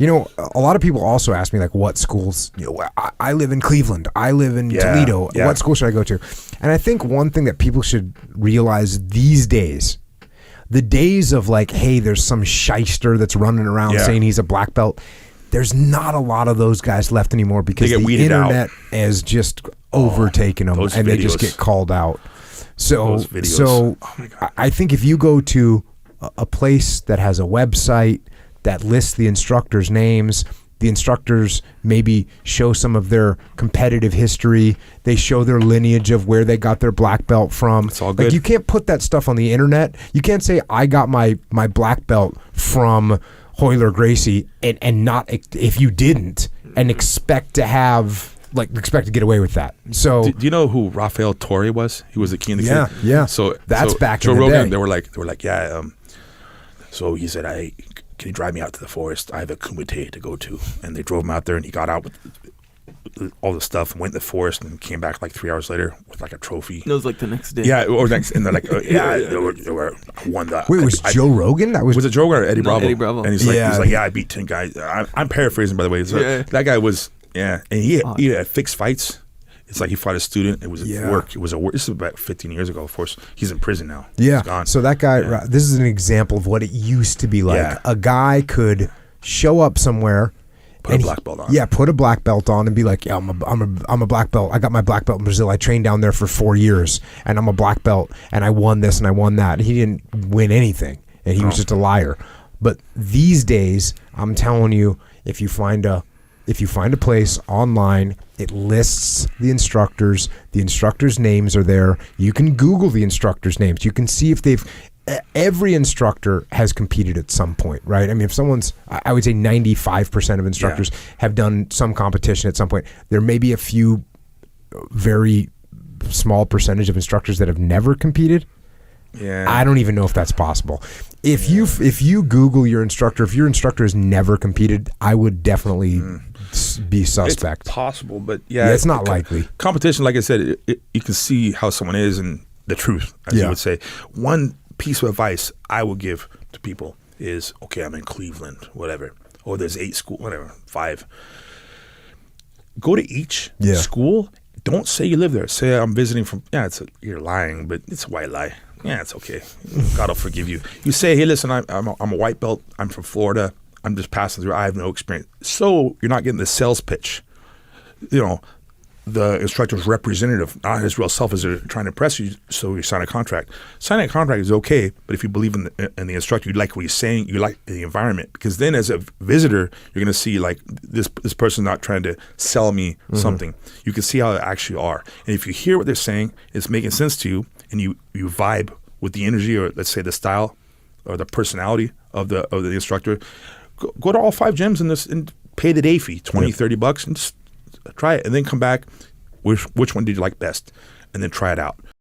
A lot of people also ask me like, what schools, I live in Cleveland, I live in Toledo, what school should I go to? And I think one thing that people should realize these days, the days of like, hey, there's some shyster that's running around saying he's a black belt, there's not a lot of those guys left anymore because the internet has just overtaken them and they just get called out. So I think if you go to a place that has a website that lists the instructors' names, the instructors maybe show some of their competitive history, they show their lineage of where they got their black belt from. It's all good. Like, you can't put that stuff on the internet. You can't say I got my black belt from Hoyler Gracie and not, if you didn't, and expect to get away with that. So do you know who Rafael Torre was? He was the king of the king. Yeah. So that's back Joe in the Rogan, day. They were like, yeah. So he said, can you drive me out to the forest? I have a kumite to go to. And they drove him out there, and he got out with all the stuff and went in the forest and came back like 3 hours later with like a trophy. It was like the next day. Yeah, or next, and they're like, they were won that. Wait, was Joe Rogan? Was it Joe Rogan or Eddie Bravo? Eddie Bravo. And he's like, I beat 10 guys. I'm paraphrasing, by the way. So that guy was, and he had fixed fights. It's like he fought a student. It was work. It was a work. This is about 15 years ago. Of course, he's in prison now. Yeah. He's gone. So that guy, this is an example of what it used to be like. Yeah. A guy could show up somewhere, put a black belt on. Yeah, put a black belt on and be like, I'm a black belt. I got my black belt in Brazil. I trained down there for 4 years, and I'm a black belt, and I won this and I won that. And he didn't win anything, and he was just a liar. But these days, I'm telling you, if you find a place online, it lists the instructors. The instructors' names are there. You can Google the instructors' names. You can see if every instructor has competed at some point, right? I mean, if someone's, I would say 95% of instructors have done some competition at some point. There may be a few very small percentage of instructors that have never competed. Yeah. I don't even know if that's possible. If you Google your instructor, if your instructor has never competed, I would definitely be suspect. It's possible, but it's not likely. Competition, like I said, you can see how someone is and the truth, as you would say. One piece of advice I would give to people is, okay, I'm in Cleveland, whatever, or there's 8 schools, whatever, 5. Go to each school. Don't say you live there. Say I'm visiting from. You're lying, but it's a white lie. Yeah, it's okay. God will forgive you. You say, hey, listen, I'm a white belt. I'm from Florida. I'm just passing through. I have no experience. So you're not getting the sales pitch. The instructor's representative, not his real self, is trying to impress you, so you sign a contract. Signing a contract is okay, but if you believe in the instructor, you like what he's saying, you like the environment, because then as a visitor, you're going to see like this person's not trying to sell me something. You can see how they actually are. And if you hear what they're saying, it's making sense to you, and you vibe with the energy, or let's say the style or the personality of the instructor, go to all 5 gyms and pay the day fee, $20-$30, and just try it, and then come back. Which one did you like best? And then try it out.